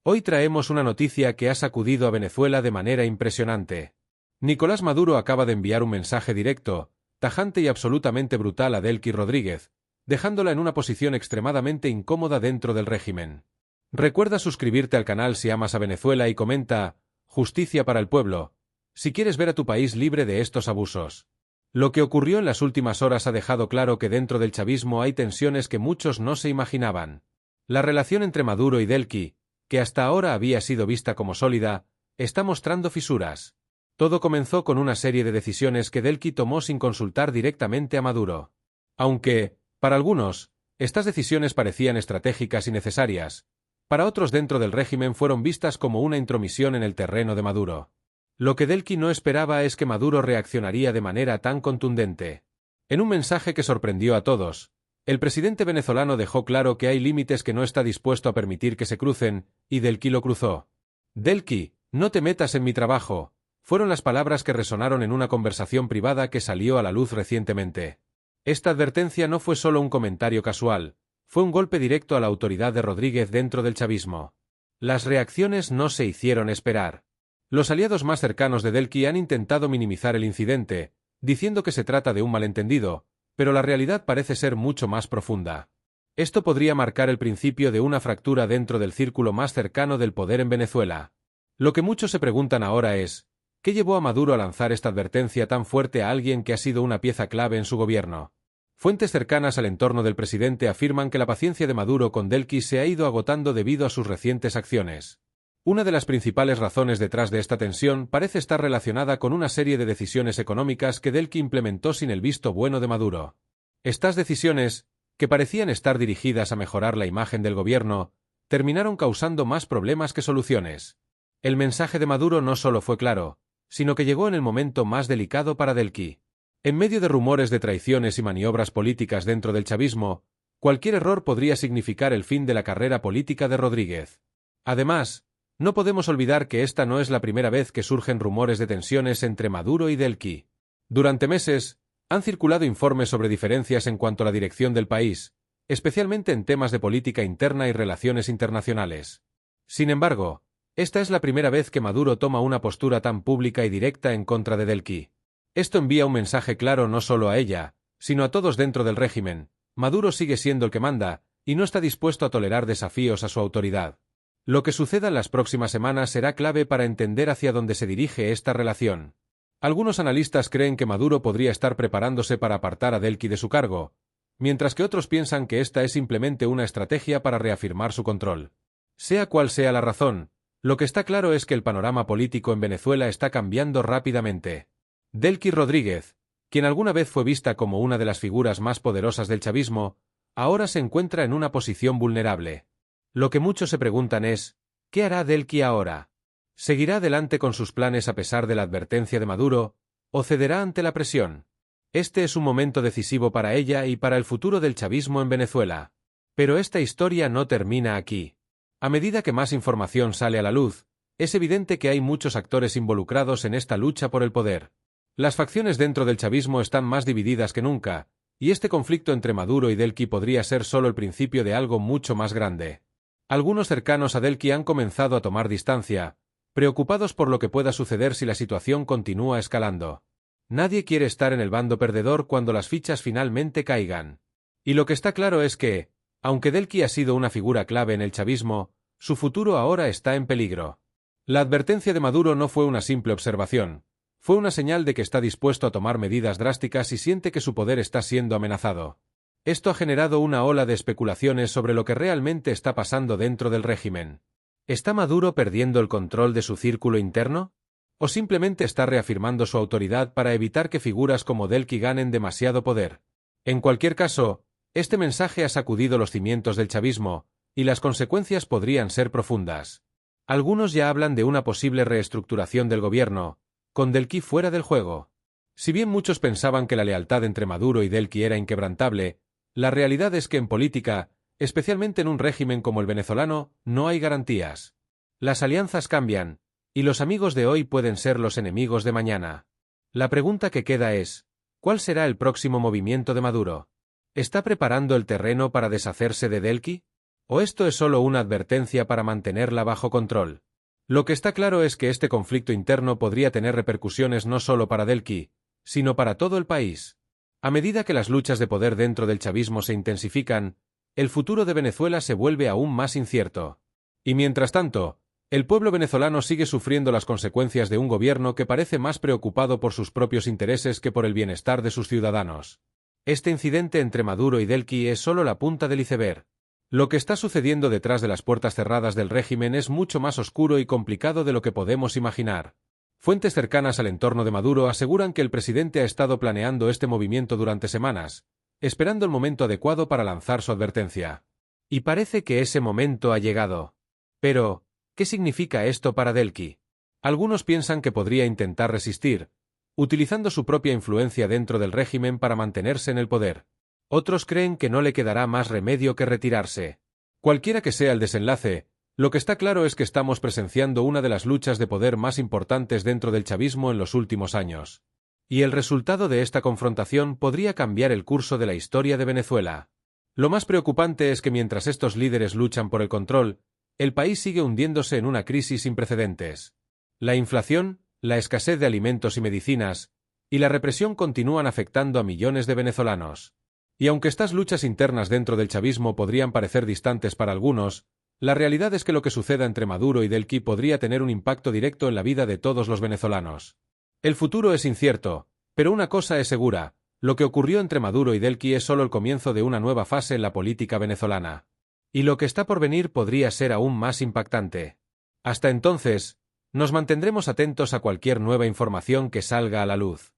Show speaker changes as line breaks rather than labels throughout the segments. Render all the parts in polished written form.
Hoy traemos una noticia que ha sacudido a Venezuela de manera impresionante. Nicolás Maduro acaba de enviar un mensaje directo, tajante y absolutamente brutal a Delcy Rodríguez, dejándola en una posición extremadamente incómoda dentro del régimen. Recuerda suscribirte al canal si amas a Venezuela y comenta «Justicia para el pueblo», si quieres ver a tu país libre de estos abusos. Lo que ocurrió en las últimas horas ha dejado claro que dentro del chavismo hay tensiones que muchos no se imaginaban. La relación entre Maduro y Delcy, que hasta ahora había sido vista como sólida, está mostrando fisuras. Todo comenzó con una serie de decisiones que Delcy tomó sin consultar directamente a Maduro. Aunque, para algunos, estas decisiones parecían estratégicas y necesarias, para otros dentro del régimen fueron vistas como una intromisión en el terreno de Maduro. Lo que Delcy no esperaba es que Maduro reaccionaría de manera tan contundente. En un mensaje que sorprendió a todos, el presidente venezolano dejó claro que hay límites que no está dispuesto a permitir que se crucen, y Delcy lo cruzó. «Delcy, no te metas en mi trabajo», fueron las palabras que resonaron en una conversación privada que salió a la luz recientemente. Esta advertencia no fue solo un comentario casual, fue un golpe directo a la autoridad de Rodríguez dentro del chavismo. Las reacciones no se hicieron esperar. Los aliados más cercanos de Delcy han intentado minimizar el incidente, diciendo que se trata de un malentendido, pero la realidad parece ser mucho más profunda. Esto podría marcar el principio de una fractura dentro del círculo más cercano del poder en Venezuela. Lo que muchos se preguntan ahora es, ¿qué llevó a Maduro a lanzar esta advertencia tan fuerte a alguien que ha sido una pieza clave en su gobierno? Fuentes cercanas al entorno del presidente afirman que la paciencia de Maduro con Delcy se ha ido agotando debido a sus recientes acciones. Una de las principales razones detrás de esta tensión parece estar relacionada con una serie de decisiones económicas que Delcy implementó sin el visto bueno de Maduro. Estas decisiones, que parecían estar dirigidas a mejorar la imagen del gobierno, terminaron causando más problemas que soluciones. El mensaje de Maduro no solo fue claro, sino que llegó en el momento más delicado para Delcy. En medio de rumores de traiciones y maniobras políticas dentro del chavismo, cualquier error podría significar el fin de la carrera política de Rodríguez. Además, no podemos olvidar que esta no es la primera vez que surgen rumores de tensiones entre Maduro y Delcy. Durante meses, han circulado informes sobre diferencias en cuanto a la dirección del país, especialmente en temas de política interna y relaciones internacionales. Sin embargo, esta es la primera vez que Maduro toma una postura tan pública y directa en contra de Delcy. Esto envía un mensaje claro no solo a ella, sino a todos dentro del régimen. Maduro sigue siendo el que manda, y no está dispuesto a tolerar desafíos a su autoridad. Lo que suceda en las próximas semanas será clave para entender hacia dónde se dirige esta relación. Algunos analistas creen que Maduro podría estar preparándose para apartar a Delcy de su cargo, mientras que otros piensan que esta es simplemente una estrategia para reafirmar su control. Sea cual sea la razón, lo que está claro es que el panorama político en Venezuela está cambiando rápidamente. Delcy Rodríguez, quien alguna vez fue vista como una de las figuras más poderosas del chavismo, ahora se encuentra en una posición vulnerable. Lo que muchos se preguntan es, ¿qué hará Delcy ahora? ¿Seguirá adelante con sus planes a pesar de la advertencia de Maduro, o cederá ante la presión? Este es un momento decisivo para ella y para el futuro del chavismo en Venezuela. Pero esta historia no termina aquí. A medida que más información sale a la luz, es evidente que hay muchos actores involucrados en esta lucha por el poder. Las facciones dentro del chavismo están más divididas que nunca, y este conflicto entre Maduro y Delcy podría ser solo el principio de algo mucho más grande. Algunos cercanos a Delcy han comenzado a tomar distancia, preocupados por lo que pueda suceder si la situación continúa escalando. Nadie quiere estar en el bando perdedor cuando las fichas finalmente caigan. Y lo que está claro es que, aunque Delcy ha sido una figura clave en el chavismo, su futuro ahora está en peligro. La advertencia de Maduro no fue una simple observación, fue una señal de que está dispuesto a tomar medidas drásticas y siente que su poder está siendo amenazado. Esto ha generado una ola de especulaciones sobre lo que realmente está pasando dentro del régimen. ¿Está Maduro perdiendo el control de su círculo interno? ¿O simplemente está reafirmando su autoridad para evitar que figuras como Delcy ganen demasiado poder? En cualquier caso, este mensaje ha sacudido los cimientos del chavismo, y las consecuencias podrían ser profundas. Algunos ya hablan de una posible reestructuración del gobierno, con Delcy fuera del juego. Si bien muchos pensaban que la lealtad entre Maduro y Delcy era inquebrantable, la realidad es que en política, especialmente en un régimen como el venezolano, no hay garantías. Las alianzas cambian, y los amigos de hoy pueden ser los enemigos de mañana. La pregunta que queda es, ¿cuál será el próximo movimiento de Maduro? ¿Está preparando el terreno para deshacerse de Delcy? ¿O esto es solo una advertencia para mantenerla bajo control? Lo que está claro es que este conflicto interno podría tener repercusiones no solo para Delqui, sino para todo el país. A medida que las luchas de poder dentro del chavismo se intensifican, el futuro de Venezuela se vuelve aún más incierto. Y mientras tanto, el pueblo venezolano sigue sufriendo las consecuencias de un gobierno que parece más preocupado por sus propios intereses que por el bienestar de sus ciudadanos. Este incidente entre Maduro y Delqui es solo la punta del iceberg. Lo que está sucediendo detrás de las puertas cerradas del régimen es mucho más oscuro y complicado de lo que podemos imaginar. Fuentes cercanas al entorno de Maduro aseguran que el presidente ha estado planeando este movimiento durante semanas, esperando el momento adecuado para lanzar su advertencia. Y parece que ese momento ha llegado. Pero, ¿qué significa esto para Delqui? Algunos piensan que podría intentar resistir, utilizando su propia influencia dentro del régimen para mantenerse en el poder. Otros creen que no le quedará más remedio que retirarse. Cualquiera que sea el desenlace, lo que está claro es que estamos presenciando una de las luchas de poder más importantes dentro del chavismo en los últimos años. Y el resultado de esta confrontación podría cambiar el curso de la historia de Venezuela. Lo más preocupante es que mientras estos líderes luchan por el control, el país sigue hundiéndose en una crisis sin precedentes. La inflación, la escasez de alimentos y medicinas, y la represión continúan afectando a millones de venezolanos. Y aunque estas luchas internas dentro del chavismo podrían parecer distantes para algunos, la realidad es que lo que suceda entre Maduro y Delqui podría tener un impacto directo en la vida de todos los venezolanos. El futuro es incierto, pero una cosa es segura, lo que ocurrió entre Maduro y Delqui es solo el comienzo de una nueva fase en la política venezolana. Y lo que está por venir podría ser aún más impactante. Hasta entonces, nos mantendremos atentos a cualquier nueva información que salga a la luz.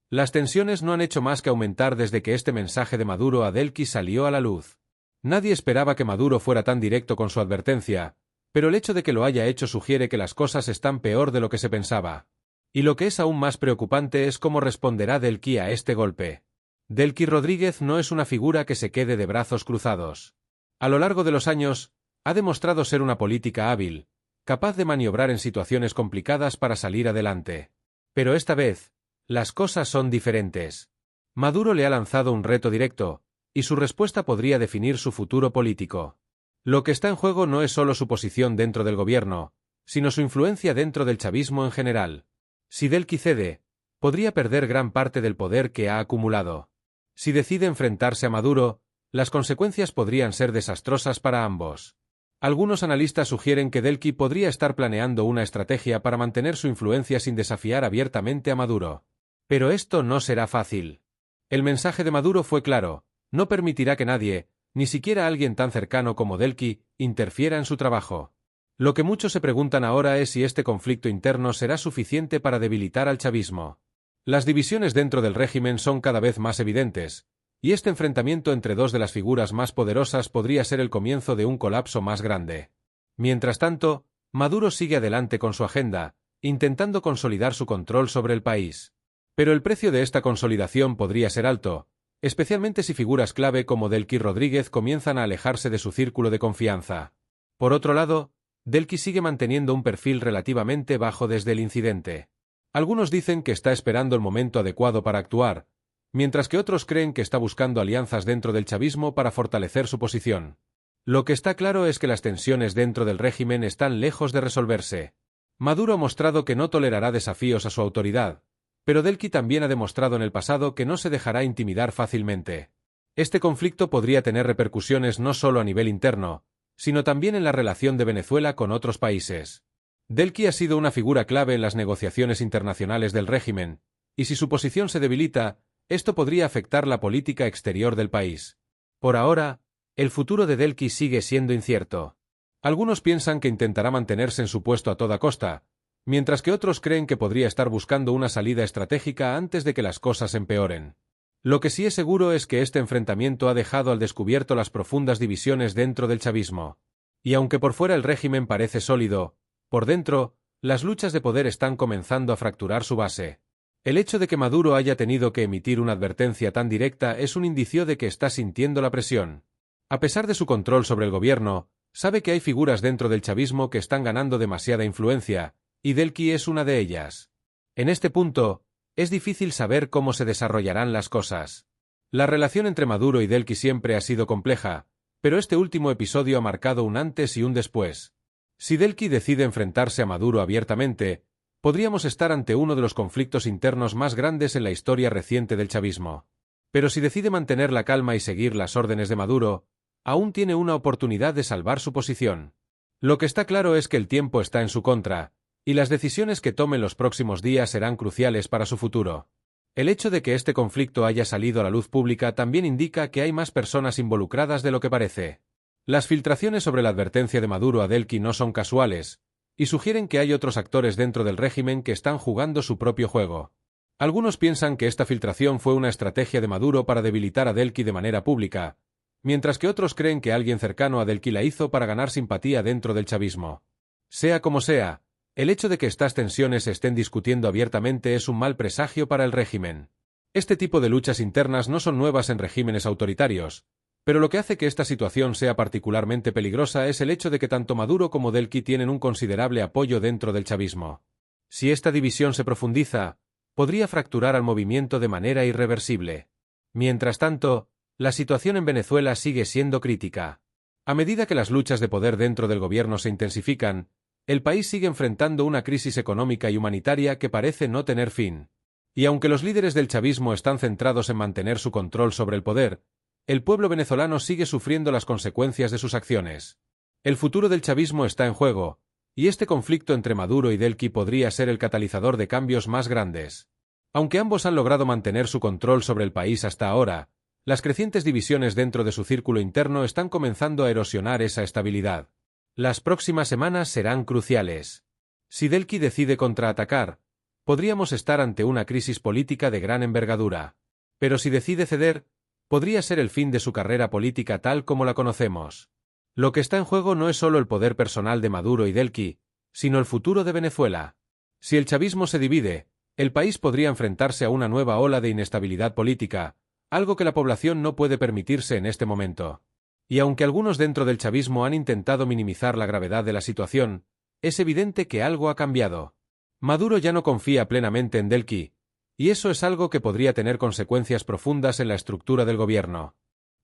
Las tensiones no han hecho más que aumentar desde que este mensaje de Maduro a Delqui salió a la luz. Nadie esperaba que Maduro fuera tan directo con su advertencia, pero el hecho de que lo haya hecho sugiere que las cosas están peor de lo que se pensaba. Y lo que es aún más preocupante es cómo responderá Delqui a este golpe. Delqui Rodríguez no es una figura que se quede de brazos cruzados. A lo largo de los años, ha demostrado ser una política hábil, capaz de maniobrar en situaciones complicadas para salir adelante. Pero esta vez, las cosas son diferentes. Maduro le ha lanzado un reto directo, y su respuesta podría definir su futuro político. Lo que está en juego no es solo su posición dentro del gobierno, sino su influencia dentro del chavismo en general. Si Delqui cede, podría perder gran parte del poder que ha acumulado. Si decide enfrentarse a Maduro, las consecuencias podrían ser desastrosas para ambos. Algunos analistas sugieren que Delqui podría estar planeando una estrategia para mantener su influencia sin desafiar abiertamente a Maduro. Pero esto no será fácil. El mensaje de Maduro fue claro: no permitirá que nadie, ni siquiera alguien tan cercano como Delqui, interfiera en su trabajo. Lo que muchos se preguntan ahora es si este conflicto interno será suficiente para debilitar al chavismo. Las divisiones dentro del régimen son cada vez más evidentes, y este enfrentamiento entre dos de las figuras más poderosas podría ser el comienzo de un colapso más grande. Mientras tanto, Maduro sigue adelante con su agenda, intentando consolidar su control sobre el país. Pero el precio de esta consolidación podría ser alto, especialmente si figuras clave como Delqui Rodríguez comienzan a alejarse de su círculo de confianza. Por otro lado, Delqui sigue manteniendo un perfil relativamente bajo desde el incidente. Algunos dicen que está esperando el momento adecuado para actuar, mientras que otros creen que está buscando alianzas dentro del chavismo para fortalecer su posición. Lo que está claro es que las tensiones dentro del régimen están lejos de resolverse. Maduro ha mostrado que no tolerará desafíos a su autoridad, pero Delqui también ha demostrado en el pasado que no se dejará intimidar fácilmente. Este conflicto podría tener repercusiones no solo a nivel interno, sino también en la relación de Venezuela con otros países. Delqui ha sido una figura clave en las negociaciones internacionales del régimen, y si su posición se debilita, esto podría afectar la política exterior del país. Por ahora, el futuro de Delqui sigue siendo incierto. Algunos piensan que intentará mantenerse en su puesto a toda costa, mientras que otros creen que podría estar buscando una salida estratégica antes de que las cosas empeoren. Lo que sí es seguro es que este enfrentamiento ha dejado al descubierto las profundas divisiones dentro del chavismo. Y aunque por fuera el régimen parece sólido, por dentro, las luchas de poder están comenzando a fracturar su base. El hecho de que Maduro haya tenido que emitir una advertencia tan directa es un indicio de que está sintiendo la presión. A pesar de su control sobre el gobierno, sabe que hay figuras dentro del chavismo que están ganando demasiada influencia, y Delqui es una de ellas. En este punto, es difícil saber cómo se desarrollarán las cosas. La relación entre Maduro y Delqui siempre ha sido compleja, pero este último episodio ha marcado un antes y un después. Si Delqui decide enfrentarse a Maduro abiertamente, podríamos estar ante uno de los conflictos internos más grandes en la historia reciente del chavismo. Pero si decide mantener la calma y seguir las órdenes de Maduro, aún tiene una oportunidad de salvar su posición. Lo que está claro es que el tiempo está en su contra, y las decisiones que tome en los próximos días serán cruciales para su futuro. El hecho de que este conflicto haya salido a la luz pública también indica que hay más personas involucradas de lo que parece. Las filtraciones sobre la advertencia de Maduro a Delqui no son casuales, y sugieren que hay otros actores dentro del régimen que están jugando su propio juego. Algunos piensan que esta filtración fue una estrategia de Maduro para debilitar a Delqui de manera pública, mientras que otros creen que alguien cercano a Delqui la hizo para ganar simpatía dentro del chavismo. Sea como sea, el hecho de que estas tensiones se estén discutiendo abiertamente es un mal presagio para el régimen. Este tipo de luchas internas no son nuevas en regímenes autoritarios, pero lo que hace que esta situación sea particularmente peligrosa es el hecho de que tanto Maduro como Delqui tienen un considerable apoyo dentro del chavismo. Si esta división se profundiza, podría fracturar al movimiento de manera irreversible. Mientras tanto, la situación en Venezuela sigue siendo crítica. A medida que las luchas de poder dentro del gobierno se intensifican, el país sigue enfrentando una crisis económica y humanitaria que parece no tener fin. Y aunque los líderes del chavismo están centrados en mantener su control sobre el poder, el pueblo venezolano sigue sufriendo las consecuencias de sus acciones. El futuro del chavismo está en juego, y este conflicto entre Maduro y Delqui podría ser el catalizador de cambios más grandes. Aunque ambos han logrado mantener su control sobre el país hasta ahora, las crecientes divisiones dentro de su círculo interno están comenzando a erosionar esa estabilidad. Las próximas semanas serán cruciales. Si Delqui decide contraatacar, podríamos estar ante una crisis política de gran envergadura. Pero si decide ceder, podría ser el fin de su carrera política tal como la conocemos. Lo que está en juego no es solo el poder personal de Maduro y Delqui, sino el futuro de Venezuela. Si el chavismo se divide, el país podría enfrentarse a una nueva ola de inestabilidad política, algo que la población no puede permitirse en este momento. Y aunque algunos dentro del chavismo han intentado minimizar la gravedad de la situación, es evidente que algo ha cambiado. Maduro ya no confía plenamente en Delqui, y eso es algo que podría tener consecuencias profundas en la estructura del gobierno.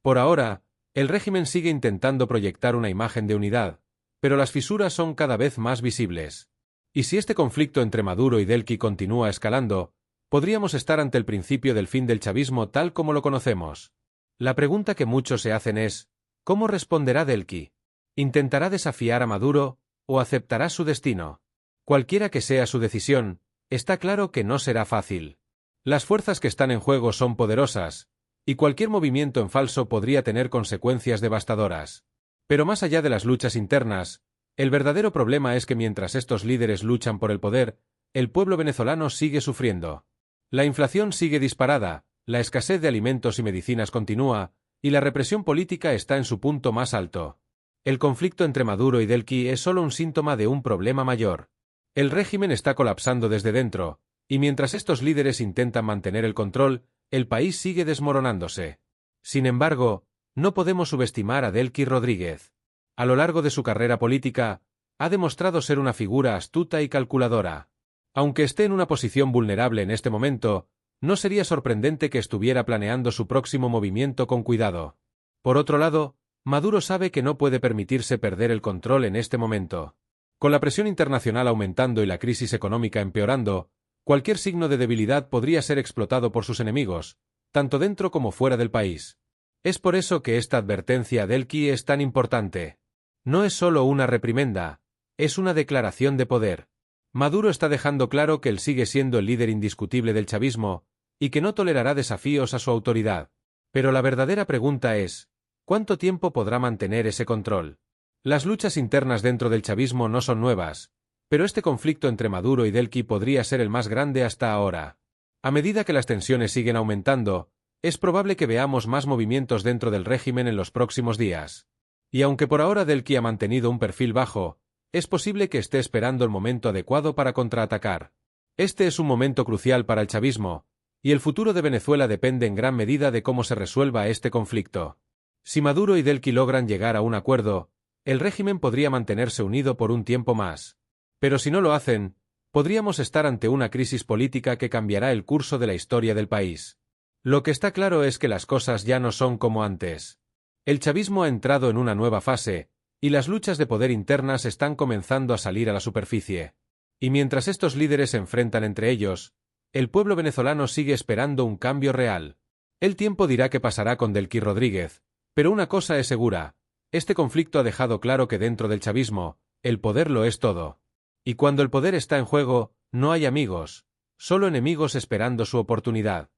Por ahora, el régimen sigue intentando proyectar una imagen de unidad, pero las fisuras son cada vez más visibles. Y si este conflicto entre Maduro y Delqui continúa escalando, podríamos estar ante el principio del fin del chavismo tal como lo conocemos. La pregunta que muchos se hacen es, ¿cómo responderá Delqui? ¿Intentará desafiar a Maduro, o aceptará su destino? Cualquiera que sea su decisión, está claro que no será fácil. Las fuerzas que están en juego son poderosas, y cualquier movimiento en falso podría tener consecuencias devastadoras. Pero más allá de las luchas internas, el verdadero problema es que mientras estos líderes luchan por el poder, el pueblo venezolano sigue sufriendo. La inflación sigue disparada, la escasez de alimentos y medicinas continúa, y la represión política está en su punto más alto. El conflicto entre Maduro y Delqui es solo un síntoma de un problema mayor. El régimen está colapsando desde dentro, y mientras estos líderes intentan mantener el control, el país sigue desmoronándose. Sin embargo, no podemos subestimar a Delqui Rodríguez. A lo largo de su carrera política, ha demostrado ser una figura astuta y calculadora. Aunque esté en una posición vulnerable en este momento, no sería sorprendente que estuviera planeando su próximo movimiento con cuidado. Por otro lado, Maduro sabe que no puede permitirse perder el control en este momento. Con la presión internacional aumentando y la crisis económica empeorando, cualquier signo de debilidad podría ser explotado por sus enemigos, tanto dentro como fuera del país. Es por eso que esta advertencia a Delqui es tan importante. No es solo una reprimenda, es una declaración de poder. Maduro está dejando claro que él sigue siendo el líder indiscutible del chavismo, y que no tolerará desafíos a su autoridad. Pero la verdadera pregunta es, ¿cuánto tiempo podrá mantener ese control? Las luchas internas dentro del chavismo no son nuevas, pero este conflicto entre Maduro y Delqui podría ser el más grande hasta ahora. A medida que las tensiones siguen aumentando, es probable que veamos más movimientos dentro del régimen en los próximos días. Y aunque por ahora Delqui ha mantenido un perfil bajo, es posible que esté esperando el momento adecuado para contraatacar. Este es un momento crucial para el chavismo, y el futuro de Venezuela depende en gran medida de cómo se resuelva este conflicto. Si Maduro y Delqui logran llegar a un acuerdo, el régimen podría mantenerse unido por un tiempo más. Pero si no lo hacen, podríamos estar ante una crisis política que cambiará el curso de la historia del país. Lo que está claro es que las cosas ya no son como antes. El chavismo ha entrado en una nueva fase, y las luchas de poder internas están comenzando a salir a la superficie. Y mientras estos líderes se enfrentan entre ellos, el pueblo venezolano sigue esperando un cambio real. El tiempo dirá qué pasará con Delcy Rodríguez, pero una cosa es segura, este conflicto ha dejado claro que dentro del chavismo, el poder lo es todo. Y cuando el poder está en juego, no hay amigos, solo enemigos esperando su oportunidad.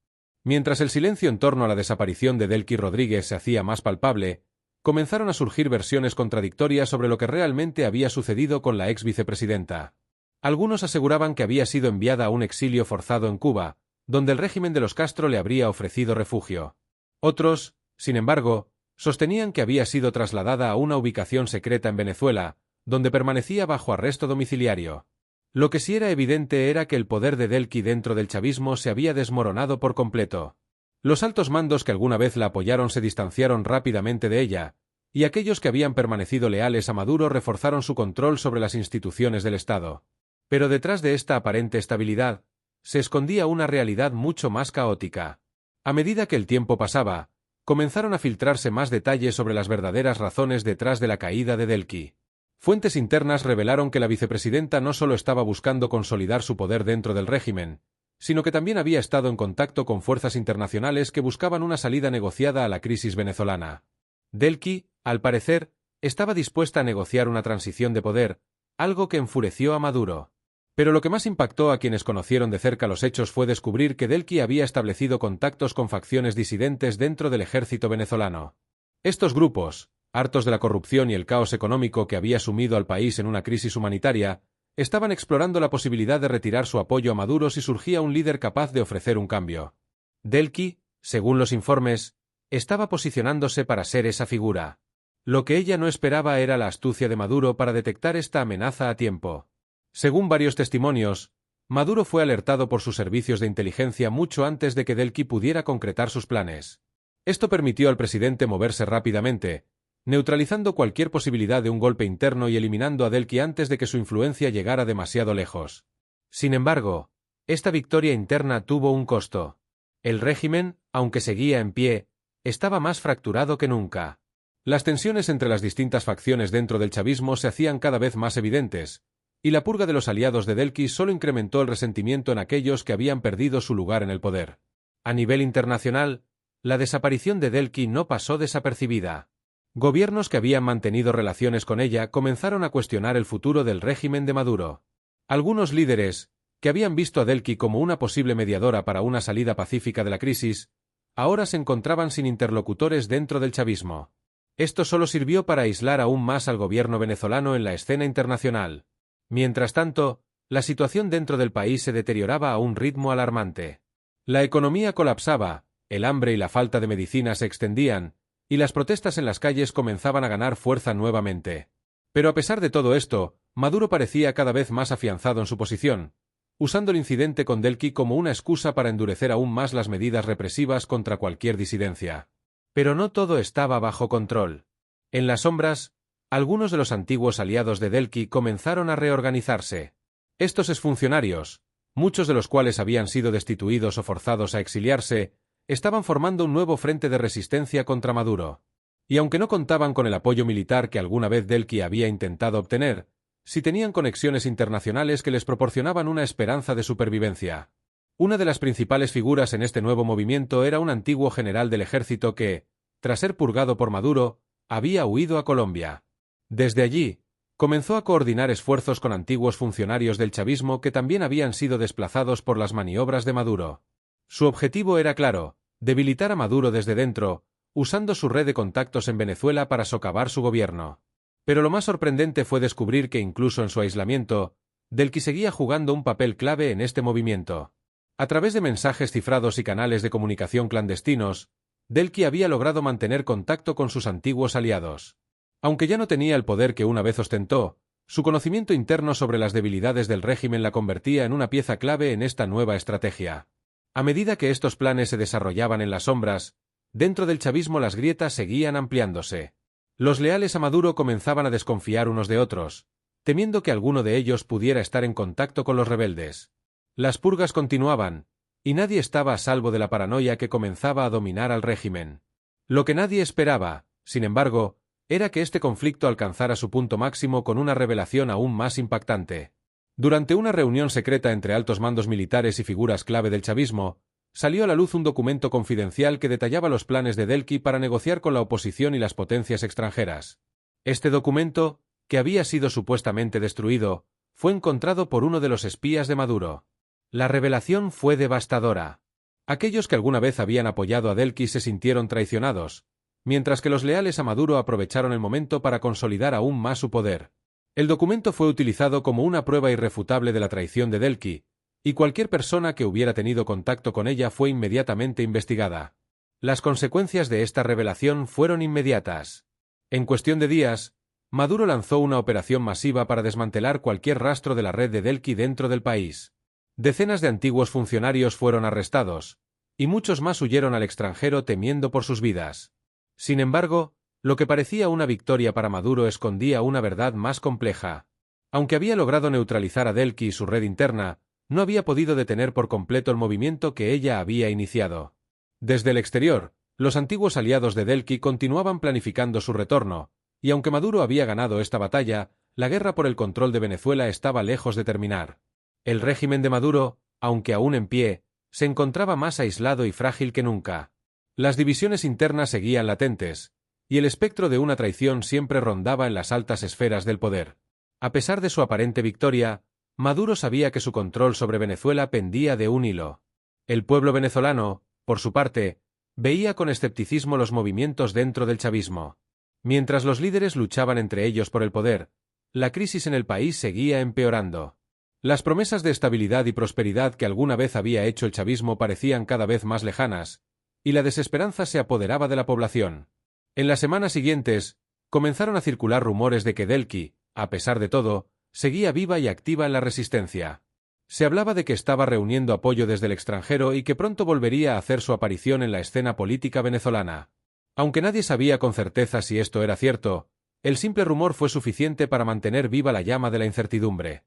Mientras el silencio en torno a la desaparición de Delcy Rodríguez se hacía más palpable, comenzaron a surgir versiones contradictorias sobre lo que realmente había sucedido con la ex vicepresidenta. Algunos aseguraban que había sido enviada a un exilio forzado en Cuba, donde el régimen de los Castro le habría ofrecido refugio. Otros, sin embargo, sostenían que había sido trasladada a una ubicación secreta en Venezuela, donde permanecía bajo arresto domiciliario. Lo que sí era evidente era que el poder de Delcy dentro del chavismo se había desmoronado por completo. Los altos mandos que alguna vez la apoyaron se distanciaron rápidamente de ella, y aquellos que habían permanecido leales a Maduro reforzaron su control sobre las instituciones del Estado. Pero detrás de esta aparente estabilidad, se escondía una realidad mucho más caótica. A medida que el tiempo pasaba, comenzaron a filtrarse más detalles sobre las verdaderas razones detrás de la caída de Delcy. Fuentes internas revelaron que la vicepresidenta no solo estaba buscando consolidar su poder dentro del régimen, sino que también había estado en contacto con fuerzas internacionales que buscaban una salida negociada a la crisis venezolana. Delcy, al parecer, estaba dispuesta a negociar una transición de poder, algo que enfureció a Maduro. Pero lo que más impactó a quienes conocieron de cerca los hechos fue descubrir que Delcy había establecido contactos con facciones disidentes dentro del ejército venezolano. Estos grupos, hartos de la corrupción y el caos económico que había sumido al país en una crisis humanitaria, estaban explorando la posibilidad de retirar su apoyo a Maduro si surgía un líder capaz de ofrecer un cambio. Delcy, según los informes, estaba posicionándose para ser esa figura. Lo que ella no esperaba era la astucia de Maduro para detectar esta amenaza a tiempo. Según varios testimonios, Maduro fue alertado por sus servicios de inteligencia mucho antes de que Delcy pudiera concretar sus planes. Esto permitió al presidente moverse rápidamente, neutralizando cualquier posibilidad de un golpe interno y eliminando a Delcy antes de que su influencia llegara demasiado lejos. Sin embargo, esta victoria interna tuvo un costo. El régimen, aunque seguía en pie, estaba más fracturado que nunca. Las tensiones entre las distintas facciones dentro del chavismo se hacían cada vez más evidentes, y la purga de los aliados de Delcy solo incrementó el resentimiento en aquellos que habían perdido su lugar en el poder. A nivel internacional, la desaparición de Delcy no pasó desapercibida. Gobiernos que habían mantenido relaciones con ella comenzaron a cuestionar el futuro del régimen de Maduro. Algunos líderes, que habían visto a Delcy como una posible mediadora para una salida pacífica de la crisis, ahora se encontraban sin interlocutores dentro del chavismo. Esto solo sirvió para aislar aún más al gobierno venezolano en la escena internacional. Mientras tanto, la situación dentro del país se deterioraba a un ritmo alarmante. La economía colapsaba, el hambre y la falta de medicina se extendían, y las protestas en las calles comenzaban a ganar fuerza nuevamente. Pero a pesar de todo esto, Maduro parecía cada vez más afianzado en su posición, usando el incidente con Delcy como una excusa para endurecer aún más las medidas represivas contra cualquier disidencia. Pero no todo estaba bajo control. En las sombras, algunos de los antiguos aliados de Delcy comenzaron a reorganizarse. Estos exfuncionarios, muchos de los cuales habían sido destituidos o forzados a exiliarse, estaban formando un nuevo frente de resistencia contra Maduro. Y aunque no contaban con el apoyo militar que alguna vez Delcy había intentado obtener, sí tenían conexiones internacionales que les proporcionaban una esperanza de supervivencia. Una de las principales figuras en este nuevo movimiento era un antiguo general del ejército que, tras ser purgado por Maduro, había huido a Colombia. Desde allí, comenzó a coordinar esfuerzos con antiguos funcionarios del chavismo que también habían sido desplazados por las maniobras de Maduro. Su objetivo era claro: debilitar a Maduro desde dentro, usando su red de contactos en Venezuela para socavar su gobierno. Pero lo más sorprendente fue descubrir que incluso en su aislamiento, Delcy seguía jugando un papel clave en este movimiento. A través de mensajes cifrados y canales de comunicación clandestinos, Delcy había logrado mantener contacto con sus antiguos aliados. Aunque ya no tenía el poder que una vez ostentó, su conocimiento interno sobre las debilidades del régimen la convertía en una pieza clave en esta nueva estrategia. A medida que estos planes se desarrollaban en las sombras, dentro del chavismo las grietas seguían ampliándose. Los leales a Maduro comenzaban a desconfiar unos de otros, temiendo que alguno de ellos pudiera estar en contacto con los rebeldes. Las purgas continuaban, y nadie estaba a salvo de la paranoia que comenzaba a dominar al régimen. Lo que nadie esperaba Sin embargo, era que este conflicto alcanzara su punto máximo con una revelación aún más impactante. Durante una reunión secreta entre altos mandos militares y figuras clave del chavismo, salió a la luz un documento confidencial que detallaba los planes de Delki para negociar con la oposición y las potencias extranjeras. Este documento, que había sido supuestamente destruido, fue encontrado por uno de los espías de Maduro. La revelación fue devastadora. Aquellos que alguna vez habían apoyado a Delki se sintieron traicionados, mientras que los leales a Maduro aprovecharon el momento para consolidar aún más su poder. El documento fue utilizado como una prueba irrefutable de la traición de Delki, y cualquier persona que hubiera tenido contacto con ella fue inmediatamente investigada. Las consecuencias de esta revelación fueron inmediatas. En cuestión de días, Maduro lanzó una operación masiva para desmantelar cualquier rastro de la red de Delki dentro del país. Decenas de antiguos funcionarios fueron arrestados, y muchos más huyeron al extranjero temiendo por sus vidas. Sin embargo, lo que parecía una victoria para Maduro escondía una verdad más compleja. Aunque había logrado neutralizar a Delki y su red interna, no había podido detener por completo el movimiento que ella había iniciado. Desde el exterior, los antiguos aliados de Delki continuaban planificando su retorno, y aunque Maduro había ganado esta batalla, la guerra por el control de Venezuela estaba lejos de terminar. El régimen de Maduro, aunque aún en pie, se encontraba más aislado y frágil que nunca. Las divisiones internas seguían latentes, y el espectro de una traición siempre rondaba en las altas esferas del poder. A pesar de su aparente victoria, Maduro sabía que su control sobre Venezuela pendía de un hilo. El pueblo venezolano, por su parte, veía con escepticismo los movimientos dentro del chavismo. Mientras los líderes luchaban entre ellos por el poder, la crisis en el país seguía empeorando. Las promesas de estabilidad y prosperidad que alguna vez había hecho el chavismo parecían cada vez más lejanas, y la desesperanza se apoderaba de la población. En las semanas siguientes, comenzaron a circular rumores de que Delki, a pesar de todo, seguía viva y activa en la resistencia. Se hablaba de que estaba reuniendo apoyo desde el extranjero y que pronto volvería a hacer su aparición en la escena política venezolana. Aunque nadie sabía con certeza si esto era cierto, el simple rumor fue suficiente para mantener viva la llama de la incertidumbre.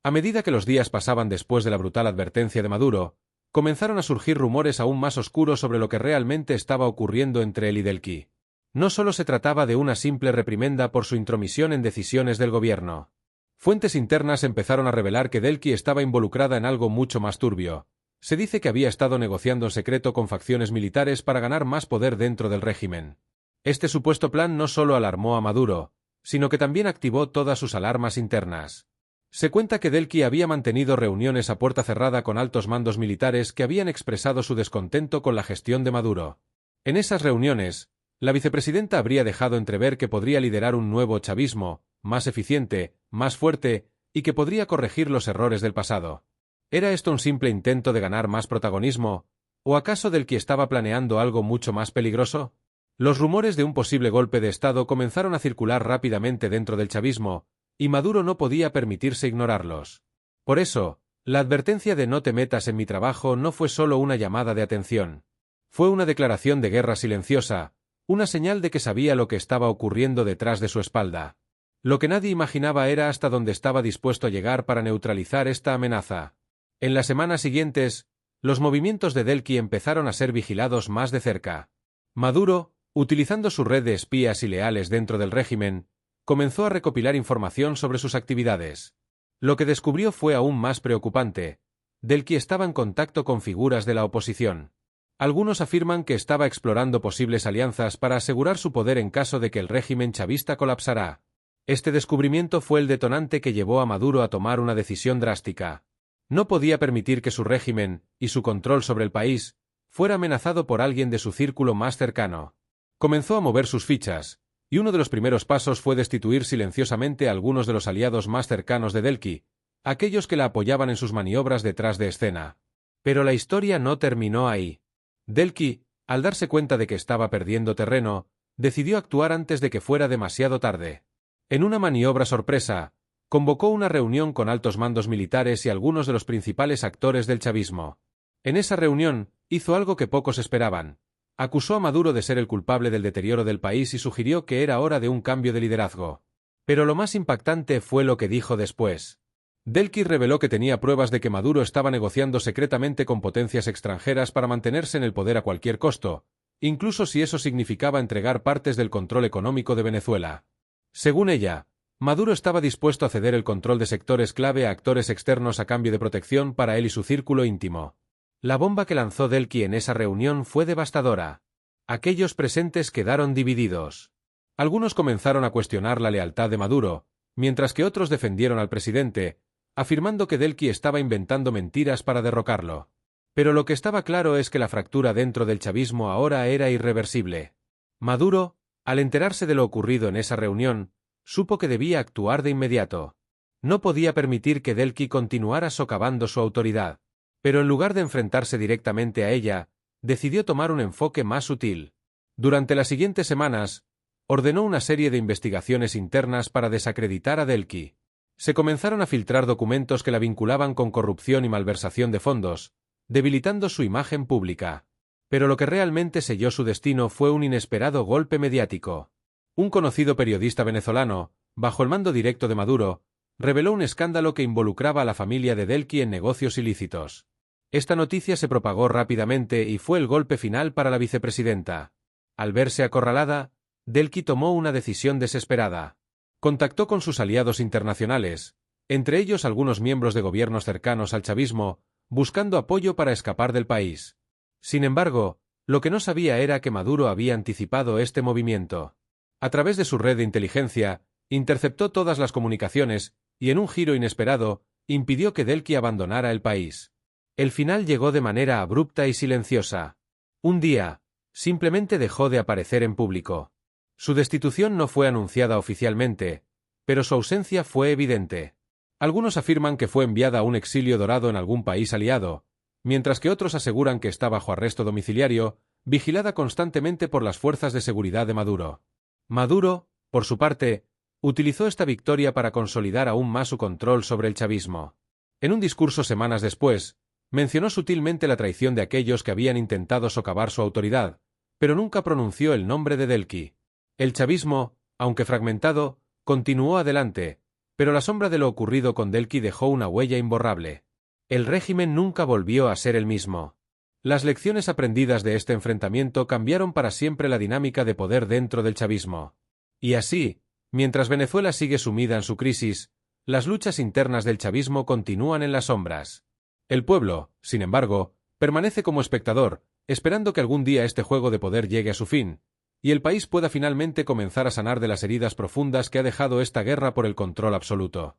A medida que los días pasaban después de la brutal advertencia de Maduro, comenzaron a surgir rumores aún más oscuros sobre lo que realmente estaba ocurriendo entre él y Delki. No solo se trataba de una simple reprimenda por su intromisión en decisiones del gobierno. Fuentes internas empezaron a revelar que Delki estaba involucrada en algo mucho más turbio. Se dice que había estado negociando en secreto con facciones militares para ganar más poder dentro del régimen. Este supuesto plan no solo alarmó a Maduro, sino que también activó todas sus alarmas internas. Se cuenta que Delki había mantenido reuniones a puerta cerrada con altos mandos militares que habían expresado su descontento con la gestión de Maduro. En esas reuniones, la vicepresidenta habría dejado entrever que podría liderar un nuevo chavismo, más eficiente, más fuerte, y que podría corregir los errores del pasado. ¿Era esto un simple intento de ganar más protagonismo, o acaso Delki estaba planeando algo mucho más peligroso? Los rumores de un posible golpe de Estado comenzaron a circular rápidamente dentro del chavismo, y Maduro no podía permitirse ignorarlos. Por eso, la advertencia de no te metas en mi trabajo no fue solo una llamada de atención. Fue una declaración de guerra silenciosa, una señal de que sabía lo que estaba ocurriendo detrás de su espalda. Lo que nadie imaginaba era hasta dónde estaba dispuesto a llegar para neutralizar esta amenaza. En las semanas siguientes, los movimientos de Delki empezaron a ser vigilados más de cerca. Maduro, utilizando su red de espías y leales dentro del régimen, comenzó a recopilar información sobre sus actividades. Lo que descubrió fue aún más preocupante. Delki estaba en contacto con figuras de la oposición. Algunos afirman que estaba explorando posibles alianzas para asegurar su poder en caso de que el régimen chavista colapsara. Este descubrimiento fue el detonante que llevó a Maduro a tomar una decisión drástica. No podía permitir que su régimen, y su control sobre el país, fuera amenazado por alguien de su círculo más cercano. Comenzó a mover sus fichas, y uno de los primeros pasos fue destituir silenciosamente a algunos de los aliados más cercanos de Delki, aquellos que la apoyaban en sus maniobras detrás de escena. Pero la historia no terminó ahí. Delki, al darse cuenta de que estaba perdiendo terreno, decidió actuar antes de que fuera demasiado tarde. En una maniobra sorpresa, convocó una reunión con altos mandos militares y algunos de los principales actores del chavismo. En esa reunión, hizo algo que pocos esperaban. Acusó a Maduro de ser el culpable del deterioro del país y sugirió que era hora de un cambio de liderazgo. Pero lo más impactante fue lo que dijo después. Delki reveló que tenía pruebas de que Maduro estaba negociando secretamente con potencias extranjeras para mantenerse en el poder a cualquier costo, incluso si eso significaba entregar partes del control económico de Venezuela. Según ella, Maduro estaba dispuesto a ceder el control de sectores clave a actores externos a cambio de protección para él y su círculo íntimo. La bomba que lanzó Delqui en esa reunión fue devastadora. Aquellos presentes quedaron divididos. Algunos comenzaron a cuestionar la lealtad de Maduro, mientras que otros defendieron al presidente, afirmando que Delqui estaba inventando mentiras para derrocarlo. Pero lo que estaba claro es que la fractura dentro del chavismo ahora era irreversible. Maduro, al enterarse de lo ocurrido en esa reunión, supo que debía actuar de inmediato. No podía permitir que Delqui continuara socavando su autoridad. Pero en lugar de enfrentarse directamente a ella, decidió tomar un enfoque más sutil. Durante las siguientes semanas, ordenó una serie de investigaciones internas para desacreditar a Delqui. Se comenzaron a filtrar documentos que la vinculaban con corrupción y malversación de fondos, debilitando su imagen pública. Pero lo que realmente selló su destino fue un inesperado golpe mediático. Un conocido periodista venezolano, bajo el mando directo de Maduro, reveló un escándalo que involucraba a la familia de Delqui en negocios ilícitos. Esta noticia se propagó rápidamente y fue el golpe final para la vicepresidenta. Al verse acorralada, Delqui tomó una decisión desesperada. Contactó con sus aliados internacionales, entre ellos algunos miembros de gobiernos cercanos al chavismo, buscando apoyo para escapar del país. Sin embargo, lo que no sabía era que Maduro había anticipado este movimiento. A través de su red de inteligencia, interceptó todas las comunicaciones y, en un giro inesperado, impidió que Delqui abandonara el país. El final llegó de manera abrupta y silenciosa. Un día, simplemente dejó de aparecer en público. Su destitución no fue anunciada oficialmente, pero su ausencia fue evidente. Algunos afirman que fue enviada a un exilio dorado en algún país aliado, mientras que otros aseguran que está bajo arresto domiciliario, vigilada constantemente por las fuerzas de seguridad de Maduro. Maduro, por su parte, utilizó esta victoria para consolidar aún más su control sobre el chavismo. En un discurso semanas después, mencionó sutilmente la traición de aquellos que habían intentado socavar su autoridad, pero nunca pronunció el nombre de Delqui. El chavismo, aunque fragmentado, continuó adelante, pero la sombra de lo ocurrido con Delqui dejó una huella imborrable. El régimen nunca volvió a ser el mismo. Las lecciones aprendidas de este enfrentamiento cambiaron para siempre la dinámica de poder dentro del chavismo. Y así, mientras Venezuela sigue sumida en su crisis, las luchas internas del chavismo continúan en las sombras. El pueblo, sin embargo, permanece como espectador, esperando que algún día este juego de poder llegue a su fin, y el país pueda finalmente comenzar a sanar de las heridas profundas que ha dejado esta guerra por el control absoluto.